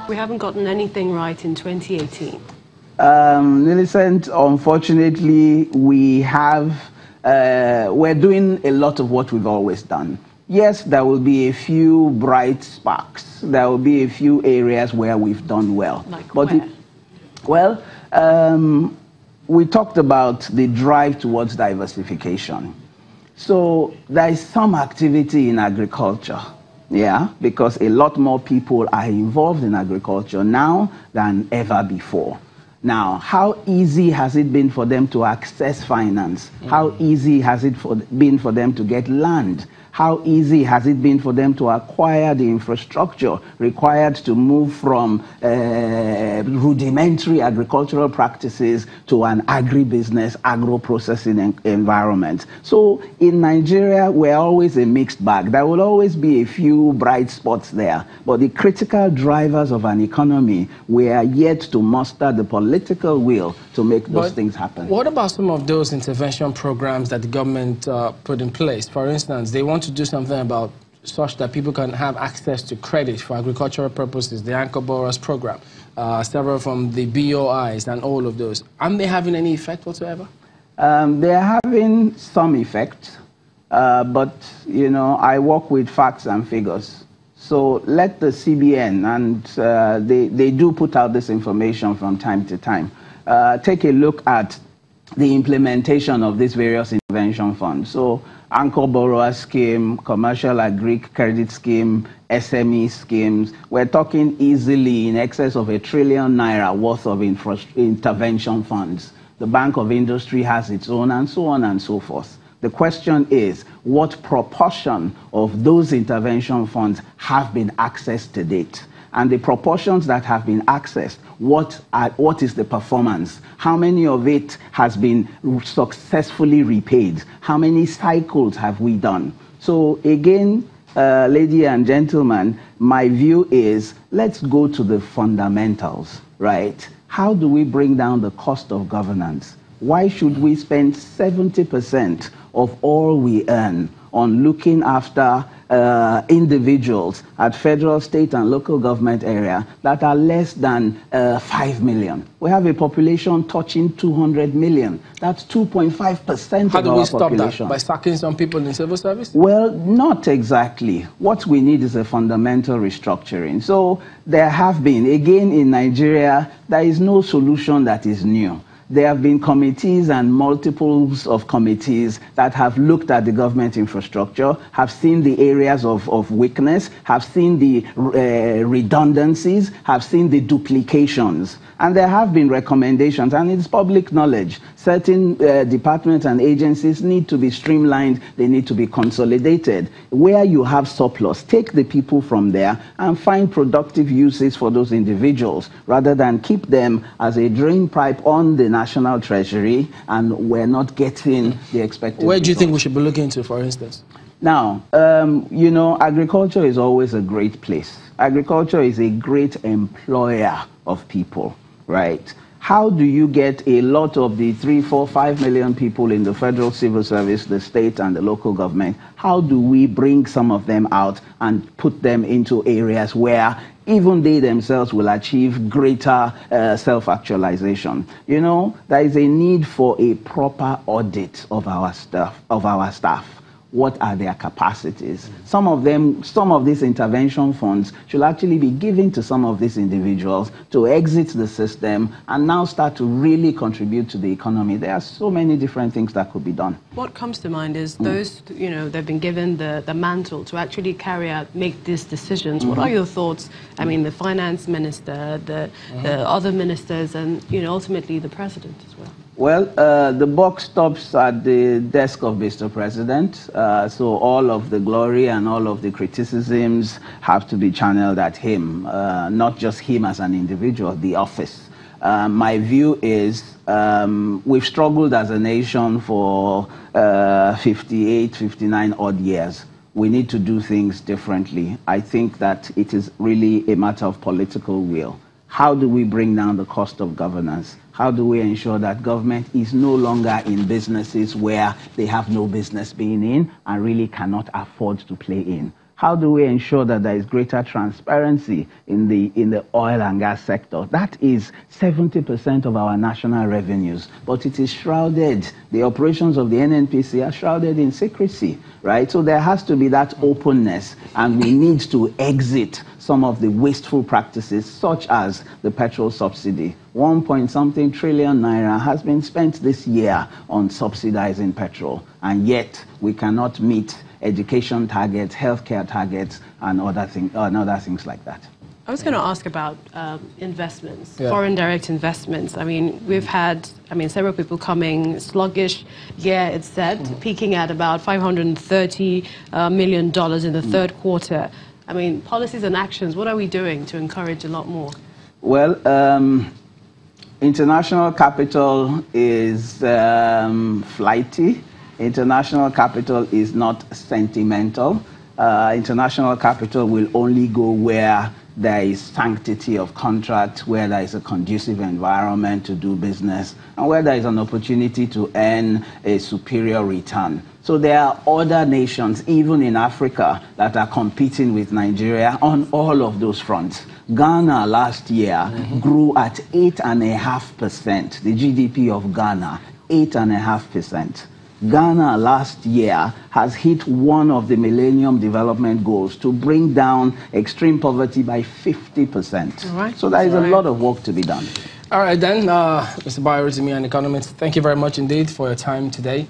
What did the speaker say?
We haven't gotten anything right in 2018. Millicent, unfortunately, we're doing a lot of what we've always done. Yes, there will be a few bright sparks. There will be a few areas where we've done well. Like where? We talked about the drive towards diversification. So there is some activity in agriculture, yeah, because a lot more people are involved in agriculture now than ever before. Now, how easy has it been for them to access finance? How easy has it been for them to get land? How easy has it been for them to acquire the infrastructure required to move from rudimentary agricultural practices to an agribusiness, agro-processing environment? So in Nigeria, we're always a mixed bag. There will always be a few bright spots there. But the critical drivers of an economy, we are yet to muster the political will to make those things happen. What about some of those intervention programs that the government put in place? For instance, they want to do something about such that people can have access to credit for agricultural purposes, the Anchor Borrowers Program, several from the BOIs and all of those. Aren't they having any effect whatsoever? They are having some effect, but, you know, I work with facts and figures. So let the CBN, and they do put out this information from time to time, take a look at the implementation of these various intervention funds. So Anchor Borrower Scheme, Commercial Agri Credit Scheme, SME schemes, we're talking easily in excess of ₦1 trillion worth of intervention funds. The Bank of Industry has its own, and so on and so forth. The question is, what proportion of those intervention funds have been accessed to date? And the proportions that have been accessed, what is the performance? How many of it has been successfully repaid? How many cycles have we done? So again, ladies and gentlemen, my view is, let's go to the fundamentals, right? How do we bring down the cost of governance? Why should we spend 70% of all we earn on looking after individuals at federal, state, and local government area that are less than 5 million? We have a population touching 200 million. That's 2.5% of our population. How do we stop that? By sacking some people in civil service? Well, not exactly. What we need is a fundamental restructuring. So there have been, again in Nigeria, there is no solution that is new. There have been committees and multiples of committees that have looked at the government infrastructure, have seen the areas of weakness, have seen the redundancies, have seen the duplications. And there have been recommendations, and it's public knowledge. Certain departments and agencies need to be streamlined, they need to be consolidated. Where you have surplus, take the people from there and find productive uses for those individuals, rather than keep them as a drain pipe on the National Treasury, and we're not getting the expected Where do you results. think we should be looking into, for instance? Now, you know, agriculture is always a great place. Agriculture is a great employer of people, right? How do you get a lot of the 3, 4, 5 million people in the federal civil service, the state, and the local government? How do we bring some of them out and put them into areas where even they themselves will achieve greater self-actualization? You know, there is a need for a proper audit of our staff. What are their capacities? Some of these intervention funds should actually be given to some of these individuals to exit the system and now start to really contribute to the economy. There are so many different things that could be done. What comes to mind is those, you know, they've been given the mantle to actually make these decisions. What are your thoughts? I mean, the finance minister, the other ministers, and, you know, ultimately the president as well. Well, the buck stops at the desk of Mr. President, so all of the glory and all of the criticisms have to be channeled at him, not just him as an individual, the office. My view is we've struggled as a nation for 58, 59 odd years. We need to do things differently. I think that it is really a matter of political will. How do we bring down the cost of governance? How do we ensure that government is no longer in businesses where they have no business being in and really cannot afford to play in? How do we ensure that there is greater transparency in the oil and gas sector? That is 70% of our national revenues, but it is shrouded. The operations of the NNPC are shrouded in secrecy, right? So there has to be that openness, and we need to exit some of the wasteful practices, such as the petrol subsidy. 1.something trillion naira has been spent this year on subsidizing petrol, and yet we cannot meet education targets, healthcare targets, and other things like that. I was going to ask about investments, foreign direct investments. I mean, we've had, several people coming sluggish. Yeah, it's said, peaking at about $530 million in the third quarter. I mean, policies and actions, what are we doing to encourage a lot more? Well, international capital is flighty. International capital is not sentimental. International capital will only go where there is sanctity of contract, where there is a conducive environment to do business, and where there is an opportunity to earn a superior return. So there are other nations, even in Africa, that are competing with Nigeria on all of those fronts. Ghana last year grew at 8.5%. The GDP of Ghana, 8.5%. Ghana last year has hit one of the Millennium Development Goals to bring down extreme poverty by 50%. Right. So there is a lot of work to be done. All right then, Mr. Bayo, an economist, thank you very much indeed for your time today.